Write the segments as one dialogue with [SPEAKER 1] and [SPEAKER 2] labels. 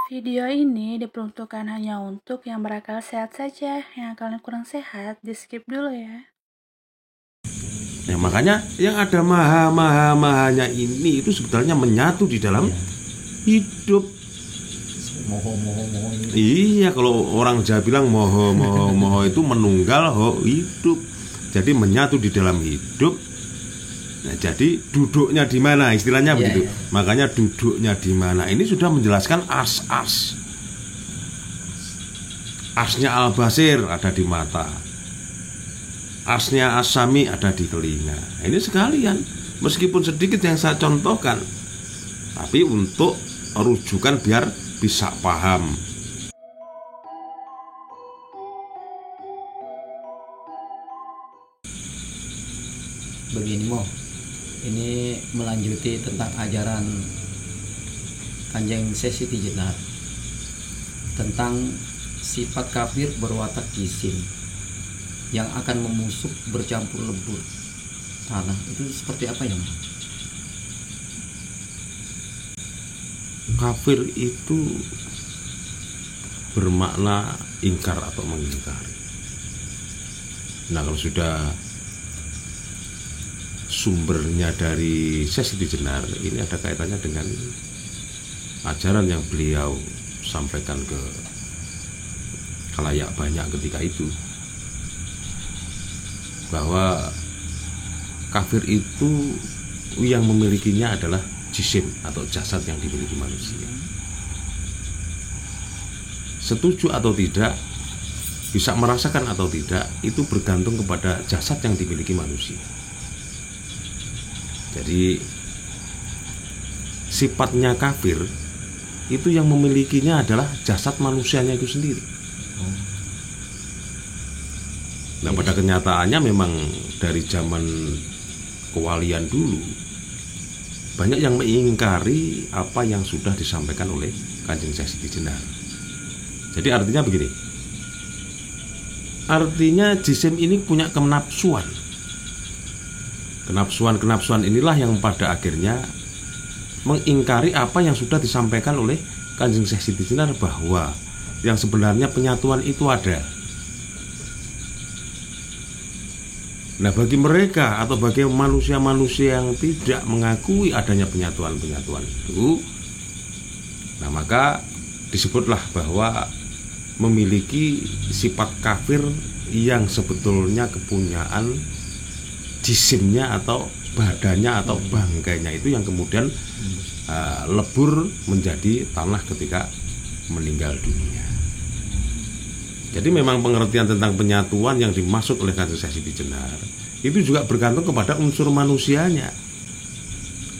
[SPEAKER 1] Video ini diperuntukkan hanya untuk yang berakal sehat saja. Yang akalnya kurang sehat, di skip dulu ya.
[SPEAKER 2] Ya makanya yang ada mahanya ini itu sebetulnya menyatu di dalam hidup.
[SPEAKER 3] Moho ini.
[SPEAKER 2] Iya, kalau orang Jawa bilang moho itu menunggal hidup. Jadi menyatu di dalam hidup. Nah, jadi duduknya di mana istilahnya begitu. Makanya duduknya di mana ini sudah menjelaskan as. Asnya Al-Basir ada di mata. Asnya As-Sami ada di telinga. Ini sekalian, meskipun sedikit yang saya contohkan, tapi untuk rujukan biar bisa paham.
[SPEAKER 3] Begini ini melanjuti tentang ajaran Kanjeng Sesiti Jenar tentang sifat kafir berwatak jisim yang akan memusuk bercampur lebur tanah. Itu seperti apa ya?
[SPEAKER 2] Kafir itu bermakna ingkar atau mengingkari. Nah, kalau sudah sumbernya dari Sesiti Jenar, ini ada kaitannya dengan ajaran yang beliau sampaikan ke khalayak banyak ketika itu, bahwa kafir itu yang memilikinya adalah jisim atau jasad yang dimiliki manusia. Setuju atau tidak, bisa merasakan atau tidak, itu bergantung kepada jasad yang dimiliki manusia. Jadi sifatnya kafir itu yang memilikinya adalah jasad manusianya itu sendiri. Nah, pada kenyataannya memang dari zaman kewalian dulu banyak yang mengingkari apa yang sudah disampaikan oleh Kanjeng Sesiti Jenar. Jadi artinya begini, artinya jisim ini punya kenapsuan. Kenapsuan inilah yang pada akhirnya mengingkari apa yang sudah disampaikan oleh Kanjeng Sesiti Jenar, bahwa yang sebenarnya penyatuan itu ada. Nah, bagi mereka atau bagi manusia-manusia yang tidak mengakui adanya penyatuan-penyatuan itu, nah maka disebutlah bahwa memiliki sifat kafir yang sebetulnya kepunyaan jisimnya atau badannya atau bangkainya itu yang kemudian lebur menjadi tanah ketika meninggal dunia. Jadi memang pengertian tentang penyatuan yang dimaksud oleh Kanjeng Sesiti Jenar itu juga bergantung kepada unsur manusianya.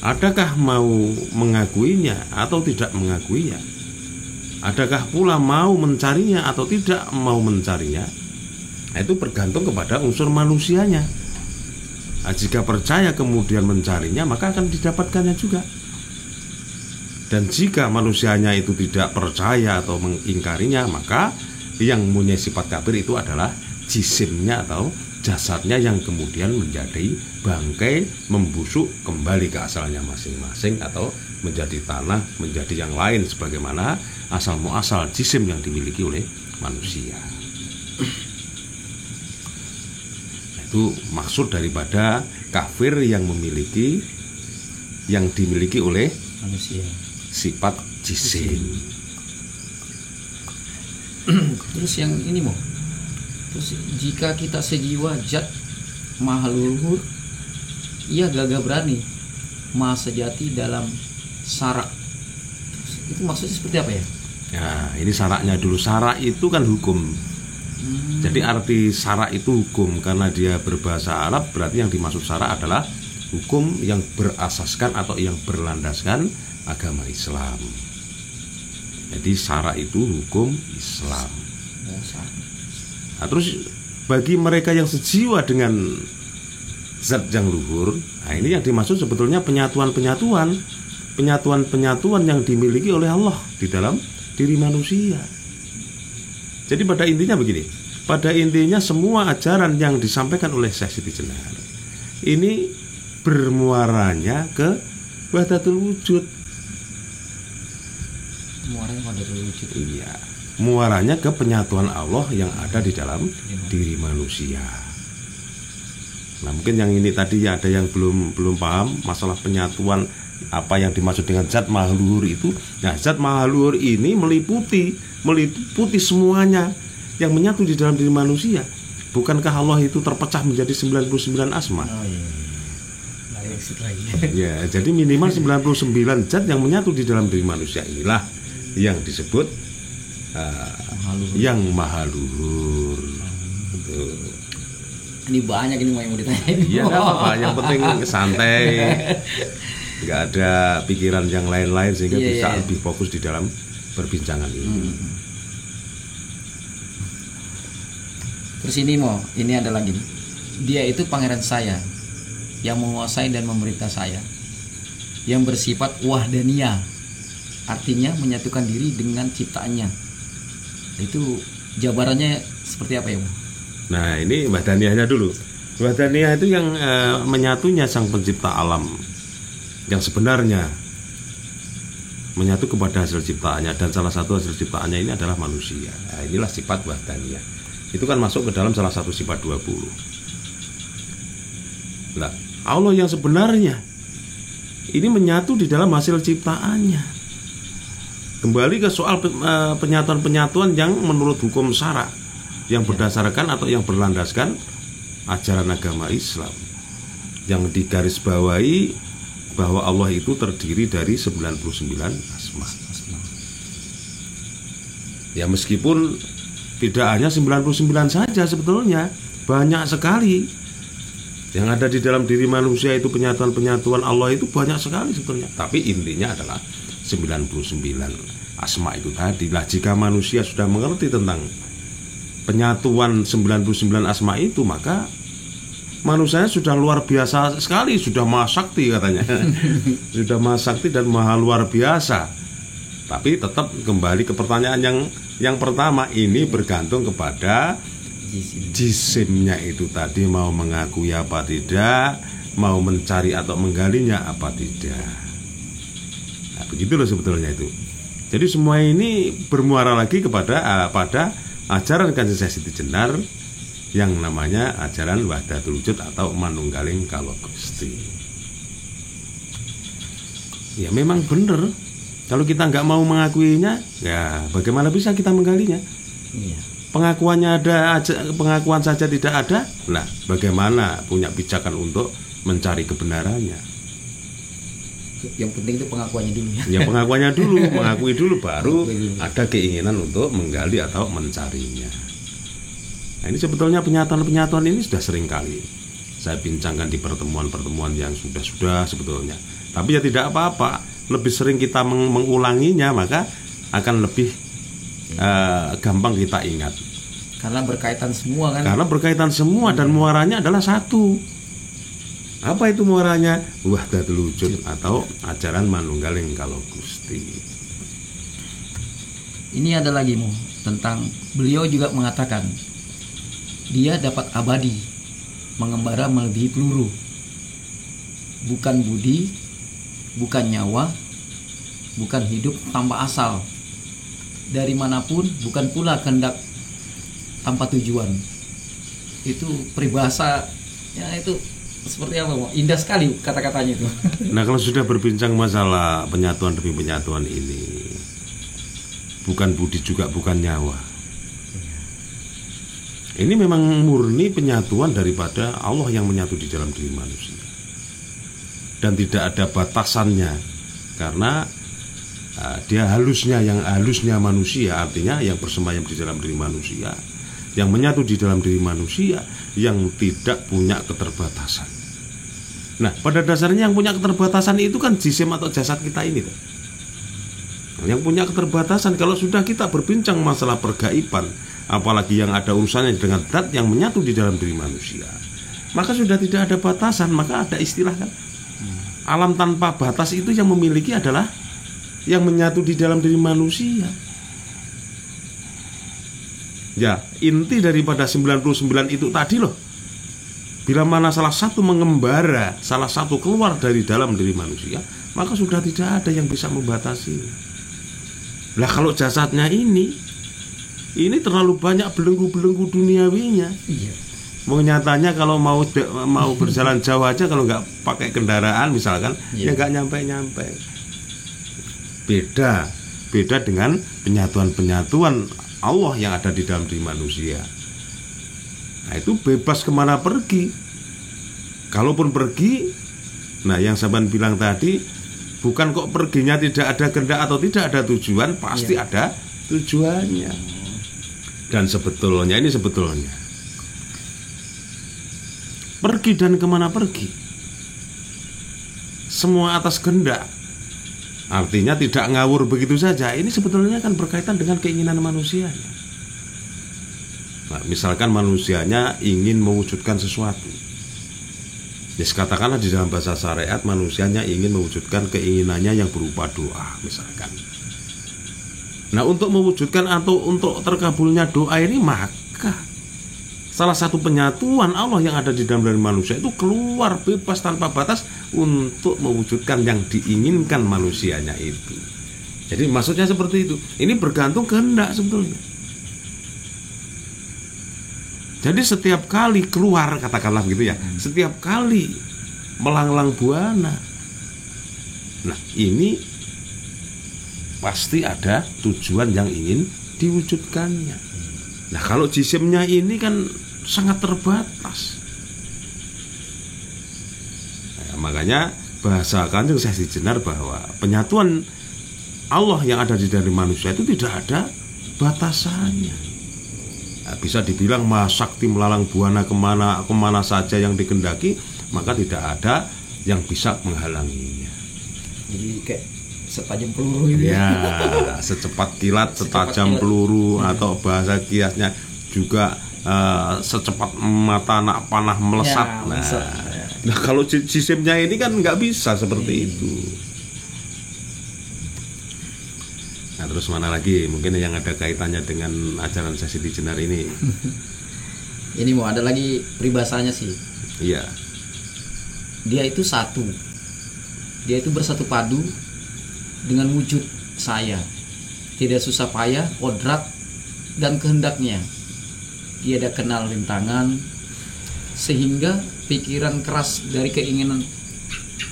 [SPEAKER 2] Adakah mau mengakuinya atau tidak mengakuinya? Adakah pula mau mencarinya atau tidak mau mencarinya? Nah, itu bergantung kepada unsur manusianya. Nah, jika percaya kemudian mencarinya, maka akan didapatkannya juga. Dan jika manusianya itu tidak percaya atau mengingkarinya, maka yang mempunyai sifat kafir itu adalah jisimnya atau jasadnya yang kemudian menjadi bangkai, membusuk kembali ke asalnya masing-masing atau menjadi tanah, menjadi yang lain sebagaimana asal muasal jisim yang dimiliki oleh manusia. Itu maksud daripada kafir yang dimiliki oleh
[SPEAKER 3] manusia,
[SPEAKER 2] sifat jisim.
[SPEAKER 3] Terus yang ini terus jika kita sejiwa zat maha luhur, ia gagah berani maha sejati dalam sarak. Itu maksudnya seperti apa ya?
[SPEAKER 2] Ya, ini saraknya dulu. Sarak itu kan hukum. Jadi arti sarak itu hukum, karena dia berbahasa Arab, berarti yang dimaksud sarak adalah hukum yang berasaskan atau yang berlandaskan agama Islam. Jadi sarak itu hukum Islam. Nah, terus bagi mereka yang sejiwa dengan zat yang luhur, nah ini yang dimaksud sebetulnya penyatuan yang dimiliki oleh Allah di dalam diri manusia. Jadi pada intinya begini, pada intinya semua ajaran yang disampaikan oleh Sesiti Jenar ini bermuaranya ke wahdatul wujud.
[SPEAKER 3] Muaranya mahalaluhur wujud.
[SPEAKER 2] Iya, muaranya ke penyatuan Allah yang ada di dalam diri manusia. Nah, mungkin yang ini tadi ya ada yang belum paham masalah penyatuan, apa yang dimaksud dengan zat mahaluhur itu. Nah, zat mahaluhur ini meliputi semuanya yang menyatu di dalam diri manusia. Bukankah Allah itu terpecah menjadi 99 asma?
[SPEAKER 3] Oh iya.
[SPEAKER 2] Ya, jadi minimal 99 zat yang menyatu di dalam diri manusia inilah yang disebut yang mahaluhur.
[SPEAKER 3] Ini banyak ini mau ditanyain.
[SPEAKER 2] Iya, nggak apa-apa, yang penting santai, nggak ada pikiran yang lain-lain sehingga bisa lebih fokus di dalam perbincangan ini.
[SPEAKER 3] Terus ini ada lagi nih. Dia itu pangeran saya yang menguasai dan memerintah saya, yang bersifat wahdaniyah, artinya menyatukan diri dengan ciptaannya. Itu jabarannya seperti apa ya, Bu?
[SPEAKER 2] Nah, ini wahdaniyahnya dulu. Wahdaniyah itu yang menyatunya sang pencipta alam, yang sebenarnya menyatu kepada hasil ciptaannya, dan salah satu hasil ciptaannya ini adalah manusia. Nah, inilah sifat wahdaniyah. Itu kan masuk ke dalam salah satu sifat 20. Nah, Allah yang sebenarnya ini menyatu di dalam hasil ciptaannya. Kembali ke soal penyatuan-penyatuan yang menurut hukum syara, yang berdasarkan atau yang berlandaskan ajaran agama Islam, yang digarisbawahi bahwa Allah itu terdiri dari 99 asma. Ya, meskipun tidak hanya 99 saja, sebetulnya banyak sekali yang ada di dalam diri manusia. Itu penyatuan-penyatuan Allah itu banyak sekali sebetulnya. Tapi intinya adalah 99 asma itu tadi. Lah, jika manusia sudah mengerti tentang penyatuan 99 asma itu, maka manusianya sudah luar biasa sekali, sudah maha sakti katanya. Sudah maha sakti dan maha luar biasa. Tapi tetap kembali ke pertanyaan yang pertama, ini bergantung kepada jisimnya itu tadi, mau mengakui apa tidak, mau mencari atau menggalinya apa tidak. Nah, begitu loh sebetulnya itu. Jadi semua ini bermuara lagi kepada pada ajaran Kanjeng Siti Jenar yang namanya ajaran Wahdatul Wujud atau Manunggaling Kala Gusti. Ya, memang benar. Kalau kita nggak mau mengakuinya, ya bagaimana bisa kita menggalinya?
[SPEAKER 3] Iya.
[SPEAKER 2] Pengakuannya ada, pengakuan saja tidak ada. Nah, bagaimana punya pijakan untuk mencari kebenarannya?
[SPEAKER 3] Yang penting itu pengakuannya dulu ya.
[SPEAKER 2] Ya, pengakuannya dulu, mengakui dulu, baru ada keinginan untuk menggali atau mencarinya. Nah, ini sebetulnya penyatuan-penyatuan ini sudah sering kali saya bincangkan di pertemuan-pertemuan yang sudah sebetulnya. Tapi ya tidak apa-apa. Lebih sering kita mengulanginya, maka akan lebih gampang kita ingat.
[SPEAKER 3] Karena berkaitan semua kan?
[SPEAKER 2] Karena berkaitan semua dan muaranya adalah satu. Apa itu muaranya? Wahdatul Wujud atau ajaran Manunggaling Kala Gusti.
[SPEAKER 3] Ini ada lagi tentang beliau juga mengatakan dia dapat abadi, mengembara melebihi peluru, bukan budi, bukan nyawa, bukan hidup tanpa asal, dari manapun, bukan pula kehendak tanpa tujuan. Itu peribahasa ya, itu seperti apa, indah sekali kata-katanya itu.
[SPEAKER 2] Nah, kalau sudah berbincang masalah penyatuan demi penyatuan ini, bukan budi juga bukan nyawa, ini memang murni penyatuan daripada Allah yang menyatu di dalam diri manusia. Dan tidak ada batasannya, karena dia halusnya manusia, artinya yang bersemayam di dalam diri manusia, yang menyatu di dalam diri manusia, yang tidak punya keterbatasan. Nah, pada dasarnya yang punya keterbatasan itu kan jisim atau jasad kita ini. Yang punya keterbatasan, kalau sudah kita berbincang masalah pergaiban, apalagi yang ada urusannya dengan zat yang menyatu di dalam diri manusia, maka sudah tidak ada batasan. Maka ada istilah kan, alam tanpa batas itu yang memiliki adalah yang menyatu di dalam diri manusia. Ya, inti daripada 99 itu tadi loh. Bila mana salah satu mengembara, salah satu keluar dari dalam diri manusia, maka sudah tidak ada yang bisa membatasi. Lah kalau jasadnya ini terlalu banyak belenggu-belenggu duniawinya.
[SPEAKER 3] Iya.
[SPEAKER 2] Mau nyatanya kalau mau berjalan jauh aja, kalau nggak pakai kendaraan misalkan, ya nggak nyampe. Beda dengan penyatuan Allah yang ada di dalam diri manusia. Nah itu bebas kemana pergi. Kalaupun pergi, nah yang sampean bilang tadi, bukan kok perginya tidak ada kehendak atau tidak ada tujuan, pasti ada tujuannya. Dan sebetulnya pergi dan kemana pergi, semua atas kehendak. Artinya tidak ngawur begitu saja. Ini sebetulnya kan berkaitan dengan keinginan manusianya. Nah, misalkan manusianya ingin mewujudkan sesuatu, ya katakanlah di dalam bahasa syariat, manusianya ingin mewujudkan keinginannya yang berupa doa misalkan. Nah untuk mewujudkan atau untuk terkabulnya doa ini, maka salah satu penyatuan Allah yang ada di dalam diri manusia itu keluar bebas tanpa batas untuk mewujudkan yang diinginkan manusianya itu. Jadi maksudnya seperti itu. Ini bergantung kehendak sebetulnya. Jadi setiap kali keluar, katakanlah begitu ya, setiap kali melanglang buana, nah ini pasti ada tujuan yang ingin diwujudkannya. Nah kalau jisimnya ini kan sangat terbatas. Nah, makanya bahasa Kanjeng Sesi Jenar bahwa penyatuan Allah yang ada di dalam manusia itu tidak ada batasannya. Nah, bisa dibilang Maha Sakti melalang buana kemana saja yang dikehendaki, maka tidak ada yang bisa menghalanginya.
[SPEAKER 3] Jadi kayak setajam peluru gitu
[SPEAKER 2] ya. Secepat kilat, setajam peluru, atau bahasa kiasnya juga secepat mata anak panah melesat. Nah kalau jisimnya ini kan nggak bisa seperti itu. Nah terus mana lagi mungkin yang ada kaitannya dengan ajaran Sesi Jenar ini?
[SPEAKER 3] Ini mau ada lagi peribahasanya sih.
[SPEAKER 2] Iya.
[SPEAKER 3] Dia itu satu. Dia itu bersatu padu dengan wujud saya. Tidak susah payah, kodrat dan kehendaknya. Tiada kenal rintangan, sehingga pikiran keras dari keinginan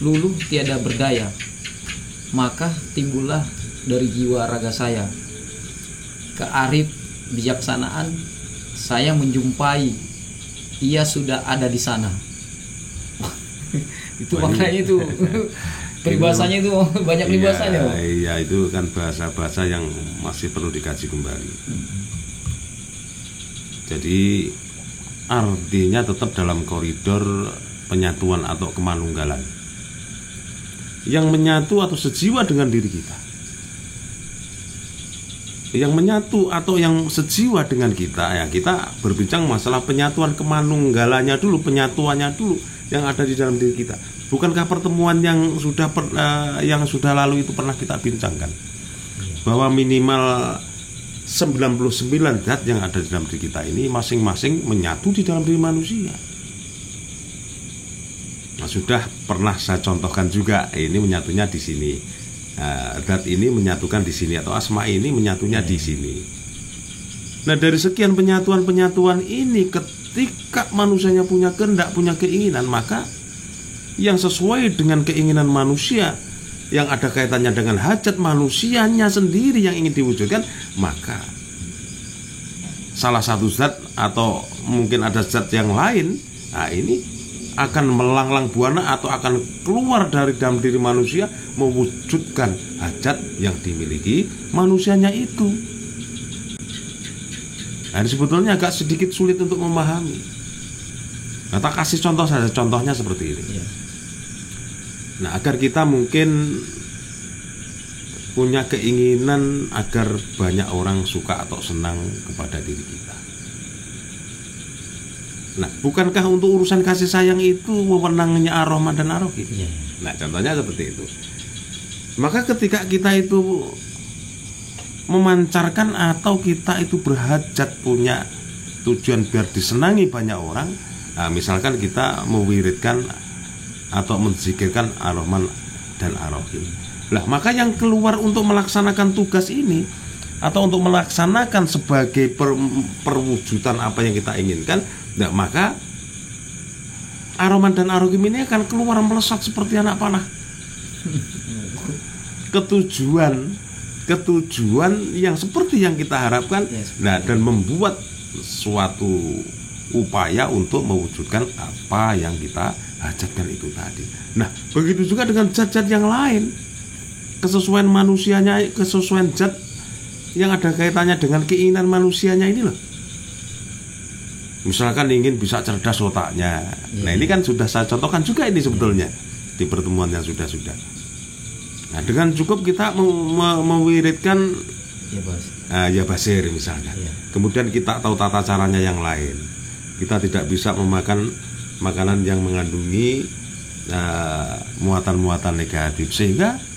[SPEAKER 3] luluh tiada berdaya. Maka timbullah dari jiwa raga saya kearif bijaksanaan, saya menjumpai ia sudah ada di sana. Itu maknanya itu. Peribahasanya itu banyak peribahasanya.
[SPEAKER 2] Iya, itu kan bahasa-bahasa yang masih perlu dikaji kembali. Jadi artinya tetap dalam koridor penyatuan atau kemanunggalan yang menyatu atau sejiwa dengan diri kita, yang menyatu atau yang sejiwa dengan kita. Ya kita berbincang masalah penyatuan kemanunggalannya dulu, penyatuannya dulu yang ada di dalam diri kita. Bukankah pertemuan yang sudah lalu itu pernah kita bincangkan bahwa minimal 99 zat yang ada di dalam diri kita ini masing-masing menyatu di dalam diri manusia. Nah, sudah pernah saya contohkan juga, ini menyatunya di sini. Zat ini menyatukan di sini, atau asma ini menyatunya di sini. Nah, dari sekian penyatuan ini, ketika manusianya punya kehendak, punya keinginan, maka yang sesuai dengan keinginan manusia, yang ada kaitannya dengan hajat manusianya sendiri yang ingin diwujudkan, maka salah satu zat atau mungkin ada zat yang lain, nah ini akan melanglang buana atau akan keluar dari dalam diri manusia mewujudkan hajat yang dimiliki manusianya itu. Nah ini sebetulnya agak sedikit sulit untuk memahami. Nah, tak kasih contoh saja, contohnya seperti ini. Nah, agar kita mungkin punya keinginan agar banyak orang suka atau senang kepada diri kita. Nah, bukankah untuk urusan kasih sayang itu wewenangnya Ar-Rahman dan Ar-Rahim? Nah, contohnya seperti itu. Maka ketika kita itu memancarkan atau kita itu berhajat punya tujuan biar disenangi banyak orang, nah, misalkan kita mewiridkan atau menzikirkan Ar-Rahman dan Ar-Rahim. Lah, maka yang keluar untuk melaksanakan tugas ini atau untuk melaksanakan sebagai perwujudan apa yang kita inginkan, nah, maka Ar-Rahman dan Ar-Rahim ini akan keluar melesat seperti anak panah. Ketujuan yang seperti yang kita harapkan, nah, dan membuat suatu upaya untuk mewujudkan apa yang kita hajatkan itu tadi. Nah, begitu juga dengan zat-zat yang lain. Kesesuaian manusianya, kesesuaian zat yang ada kaitannya dengan keinginan manusianya ini loh. Misalkan ingin bisa cerdas otaknya. Nah, ini kan sudah saya contohkan juga ini sebetulnya di pertemuan yang sudah. Nah, dengan cukup kita mewiridkan ya basir misalnya. Kemudian kita tahu tata caranya yang lain. Kita tidak bisa memakan makanan yang mengandungi muatan-muatan negatif, sehingga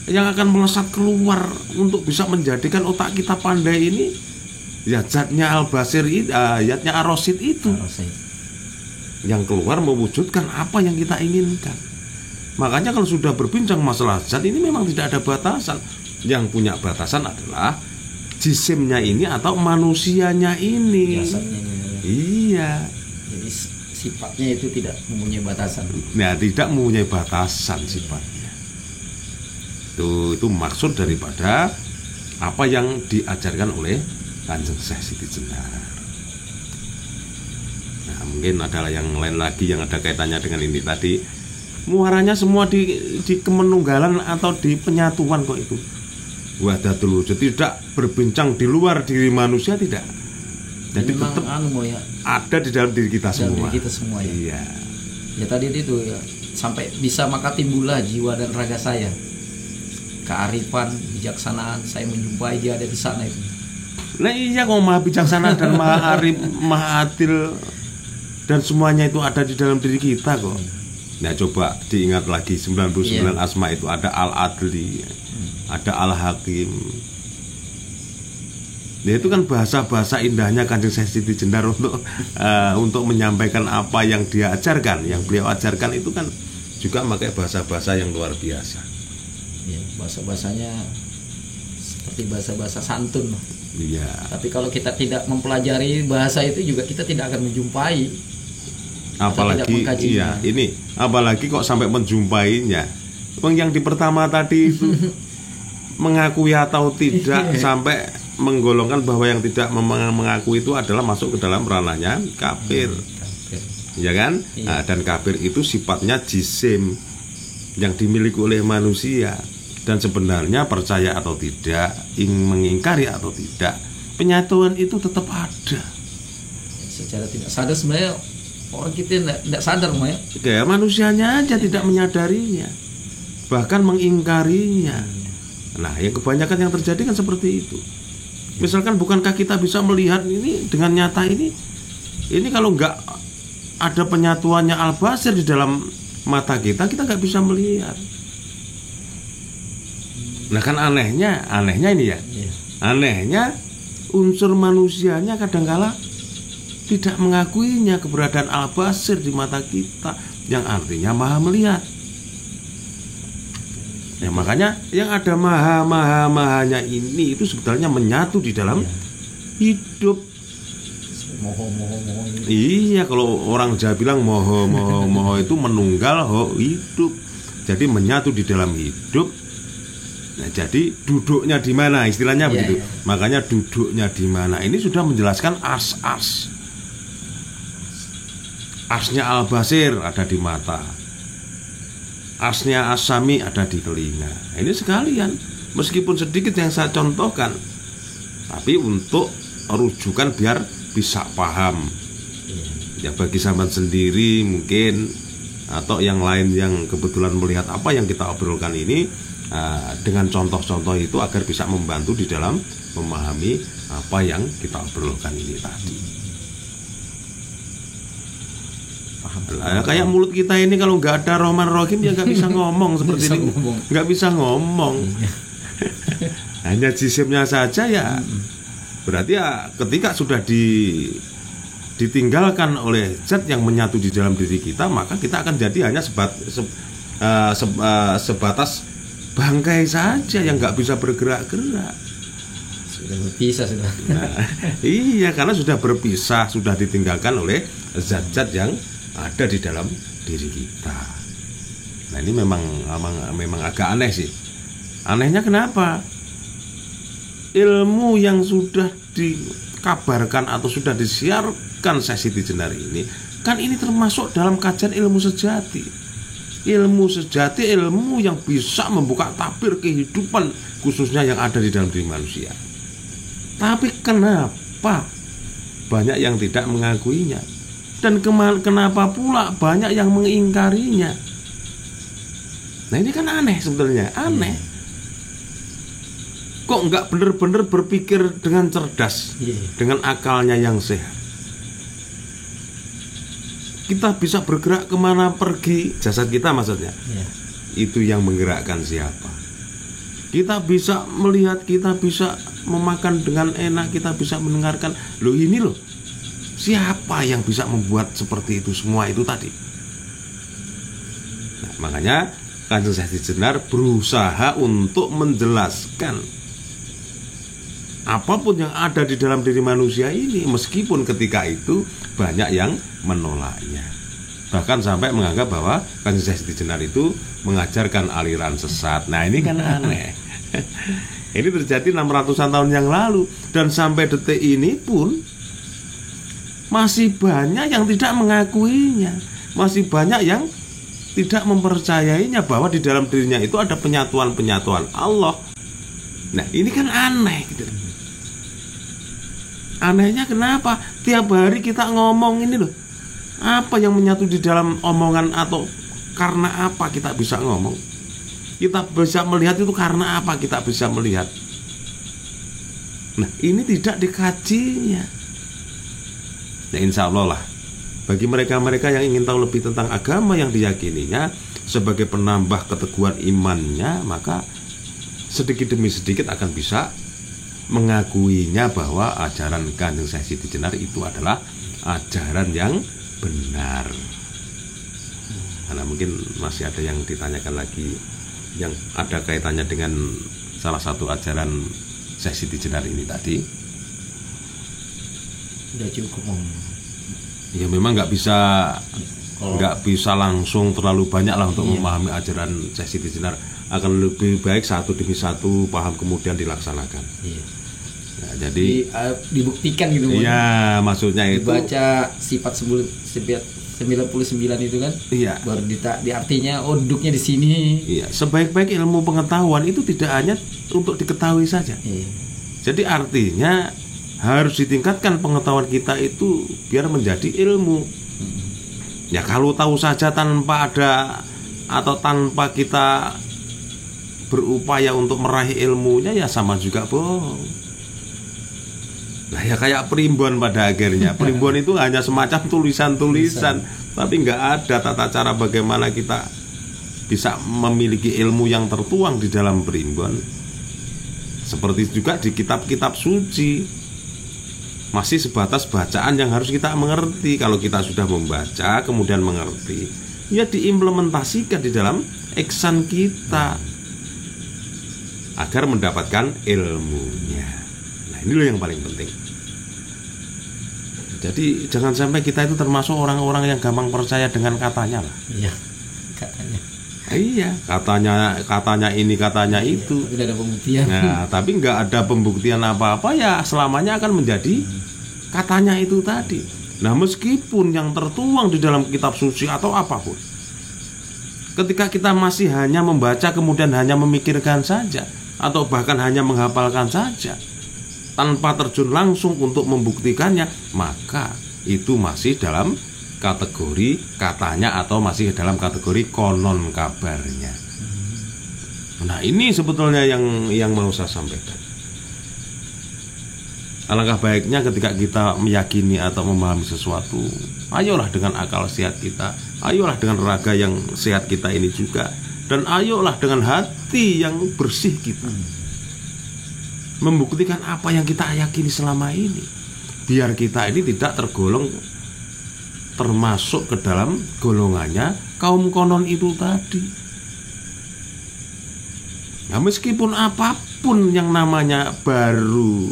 [SPEAKER 2] yang akan melesat keluar untuk bisa menjadikan otak kita pandai ini ya zatnya Al-Basir, zatnya Ar-Rasyid itu yang keluar mewujudkan apa yang kita inginkan. Makanya kalau sudah berbincang masalah zat ini memang tidak ada batasan. Yang punya batasan adalah jisimnya ini atau manusianya ini. Iya.
[SPEAKER 3] Jadi sifatnya itu tidak mempunyai batasan.
[SPEAKER 2] Nah, tidak mempunyai batasan sifatnya. Itu maksud daripada apa yang diajarkan oleh Kanjeng Syekh Siti Jenar. Nah, mungkin adalah yang lain lagi yang ada kaitannya dengan ini tadi. Muaranya semua di kemenunggalan atau di penyatuan kok itu. Wahdatul wujud, tidak berbincang di luar diri manusia, tidak. Jadi tetap ada di dalam diri kita semua.
[SPEAKER 3] Diri kita semua ya.
[SPEAKER 2] Iya.
[SPEAKER 3] Ya tadi itu ya, sampai bisa maka timbullah jiwa dan raga saya. Kearifan, bijaksanaan, saya menjumpai dia ada di sana itu.
[SPEAKER 2] Nah iya, kok maha bijaksana dan maha arif, maha adil, dan semuanya itu ada di dalam diri kita kok. Nah, coba diingat lagi 99 asma itu ada Al-Adli, ada Al-Hakim. Nah, itu kan bahasa-bahasa indahnya Kanjeng Syekh Siti Jenar untuk menyampaikan apa yang dia ajarkan, yang beliau ajarkan itu kan juga pakai bahasa-bahasa yang luar biasa.
[SPEAKER 3] Ya, bahasa-bahasanya seperti bahasa-bahasa santun.
[SPEAKER 2] Iya.
[SPEAKER 3] Tapi kalau kita tidak mempelajari bahasa itu juga kita tidak akan menjumpai.
[SPEAKER 2] Apalagi iya, ini apalagi kok sampai menjumpainya. Yang di pertama tadi itu mengakui atau tidak sampai menggolongkan bahwa yang tidak mengaku itu adalah masuk ke dalam ranahnya kafir. Ya kan? Nah, dan kafir itu sifatnya jisim yang dimiliki oleh manusia. Dan sebenarnya percaya atau tidak, mengingkari atau tidak, penyatuan itu tetap ada.
[SPEAKER 3] Secara tidak sadar sebenarnya orang kita tidak sadar, ya.
[SPEAKER 2] Kayak manusianya aja tidak menyadarinya, bahkan mengingkarinya. Nah, yang kebanyakan yang terjadi kan seperti itu. Misalkan bukankah kita bisa melihat ini dengan nyata ini kalau nggak ada penyatuannya Al-Basir di dalam mata kita nggak bisa melihat. Nah, kan anehnya ini ya. Anehnya unsur manusianya kadangkala tidak mengakuinya keberadaan Al-Basir di mata kita, yang artinya maha melihat. Ya, makanya yang ada mahanya ini itu sebetulnya menyatu di dalam hidup.
[SPEAKER 3] Moho.
[SPEAKER 2] Iya, kalau orang Jawa bilang moho itu menunggal hidup. Jadi menyatu di dalam hidup. Nah, jadi duduknya di mana istilahnya begitu. Makanya duduknya di mana ini sudah menjelaskan as. Asnya Al-Basir ada di mata. Asnya As-Sami ada di telinga. Nah, ini sekalian, meskipun sedikit yang saya contohkan, tapi untuk rujukan biar bisa paham. Ya, bagi sahabat sendiri mungkin atau yang lain yang kebetulan melihat apa yang kita obrolkan ini, dengan contoh-contoh itu agar bisa membantu di dalam memahami apa yang kita obrolkan ini tadi. Kayak mulut kita ini kalau nggak ada Rahman Rahim ya nggak bisa ngomong seperti ini, nggak bisa ngomong. Hanya jisimnya saja ya. Berarti ya ketika sudah ditinggalkan oleh zat yang menyatu di dalam diri kita, maka kita akan jadi hanya sebatas bangkai saja yang nggak bisa bergerak-gerak.
[SPEAKER 3] Sudah berpisah sudah.
[SPEAKER 2] Nah, iya, karena sudah berpisah, sudah ditinggalkan oleh zat-zat yang ada di dalam diri kita. Nah, ini memang agak aneh sih. Anehnya kenapa? Ilmu yang sudah dikabarkan atau sudah disiarkan sesi di Jenar ini, kan ini termasuk dalam kajian ilmu sejati. Ilmu sejati, ilmu yang bisa membuka tabir kehidupan khususnya yang ada di dalam diri manusia. Tapi kenapa banyak yang tidak mengakuinya? Dan kenapa pula banyak yang mengingkarinya? Nah, ini kan aneh sebetulnya, aneh. Kok nggak benar-benar berpikir dengan cerdas, dengan akalnya yang sehat? Kita bisa bergerak kemana pergi, jasad kita maksudnya. Itu yang menggerakkan siapa? Kita bisa melihat, kita bisa memakan dengan enak, kita bisa mendengarkan. Loh, ini loh, siapa yang bisa membuat seperti itu semua itu tadi? Nah, makanya Kanjeng Sesi Jenar berusaha untuk menjelaskan apapun yang ada di dalam diri manusia ini, meskipun ketika itu banyak yang menolaknya. Bahkan sampai menganggap bahwa Kanjeng Sesi Jenar itu mengajarkan aliran sesat. Nah, ini kan aneh. Ini terjadi 600-an tahun yang lalu, dan sampai detik ini pun masih banyak yang tidak mengakuinya, masih banyak yang tidak mempercayainya bahwa di dalam dirinya itu ada penyatuan-penyatuan Allah. Nah, ini kan aneh gitu. Anehnya kenapa? Tiap hari kita ngomong ini loh, apa yang menyatu di dalam omongan, atau karena apa kita bisa ngomong? Kita bisa melihat itu karena apa kita bisa melihat? Nah, ini tidak dikajinya. Nah, insya Allah lah, bagi mereka-mereka yang ingin tahu lebih tentang agama yang diyakininya sebagai penambah keteguhan imannya, maka sedikit demi sedikit akan bisa mengakuinya bahwa ajaran Kanjeng Syekh Siti Jenar itu adalah ajaran yang benar. Karena mungkin masih ada yang ditanyakan lagi yang ada kaitannya dengan salah satu ajaran Syekh Siti Jenar ini tadi.
[SPEAKER 3] Udah cukup Om.
[SPEAKER 2] Ya memang nggak bisa langsung terlalu banyak lah untuk memahami ajaran Syekh Siti Jenar. Akan lebih baik satu demi satu paham kemudian dilaksanakan. Nah, jadi
[SPEAKER 3] dibuktikan gitu.
[SPEAKER 2] Iya, maksudnya itu
[SPEAKER 3] baca sifat 99 itu kan.
[SPEAKER 2] Iya.
[SPEAKER 3] Baru di artinya duduknya di sini.
[SPEAKER 2] Iya, sebaik-baik ilmu pengetahuan itu tidak hanya untuk diketahui saja. Jadi artinya harus ditingkatkan pengetahuan kita itu biar menjadi ilmu. Ya kalau tahu saja tanpa ada atau tanpa kita berupaya untuk meraih ilmunya, ya sama juga bohong. Nah, ya kayak primbon pada akhirnya. Primbon itu hanya semacam tulisan-tulisan, tapi nggak ada tata cara bagaimana kita bisa memiliki ilmu yang tertuang di dalam primbon. Seperti juga di kitab-kitab suci, masih sebatas bacaan yang harus kita mengerti. Kalau kita sudah membaca kemudian mengerti, ya diimplementasikan di dalam eksan kita agar mendapatkan ilmunya. Nah, ini loh yang paling penting. Jadi jangan sampai kita itu termasuk orang-orang yang gampang percaya dengan katanya lah.
[SPEAKER 3] Iya, katanya.
[SPEAKER 2] Iya, katanya ini, katanya itu.
[SPEAKER 3] Tidak ada pembuktian.
[SPEAKER 2] Nah, tapi nggak ada pembuktian apa-apa, ya selamanya akan menjadi katanya itu tadi. Nah, meskipun yang tertuang di dalam kitab suci atau apapun, ketika kita masih hanya membaca kemudian hanya memikirkan saja, atau bahkan hanya menghafalkan saja tanpa terjun langsung untuk membuktikannya, maka itu masih dalam kategori katanya atau masih dalam kategori konon kabarnya. Nah, ini sebetulnya yang mau saya sampaikan. Alangkah baiknya ketika kita meyakini atau memahami sesuatu, ayolah dengan akal sehat kita, ayolah dengan raga yang sehat kita ini juga, dan ayolah dengan hati yang bersih kita membuktikan apa yang kita yakini selama ini, biar kita ini tidak tergolong termasuk ke dalam golongannya kaum konon itu tadi. Nah, meskipun apapun yang namanya baru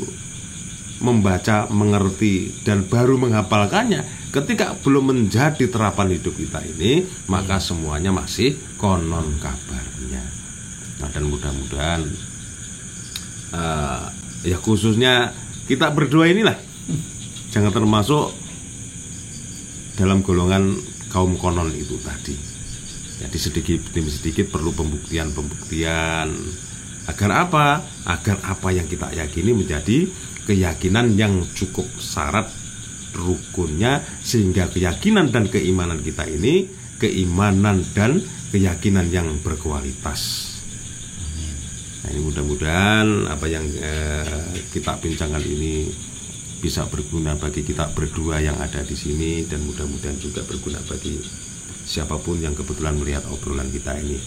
[SPEAKER 2] membaca, mengerti, dan baru menghafalkannya, ketika belum menjadi terapan hidup kita ini, maka semuanya masih konon kabarnya. Nah, dan mudah-mudahan ya khususnya kita berdua inilah jangan termasuk dalam golongan kaum konon itu tadi. Jadi sedikit demi sedikit perlu pembuktian. Agar apa? Agar apa yang kita yakini menjadi keyakinan yang cukup syarat rukunnya, sehingga keyakinan dan keimanan kita ini keimanan dan keyakinan yang berkualitas. Nah, ini mudah-mudahan apa yang kita bincangkan ini bisa berguna bagi kita berdua yang ada di sini, dan mudah-mudahan juga berguna bagi siapapun yang kebetulan melihat obrolan kita ini.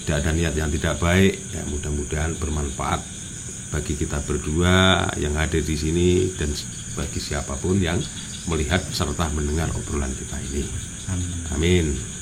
[SPEAKER 2] Tidak ada niat yang tidak baik, ya mudah-mudahan bermanfaat bagi kita berdua yang hadir di sini dan bagi siapapun yang melihat serta mendengar obrolan kita ini. Amin.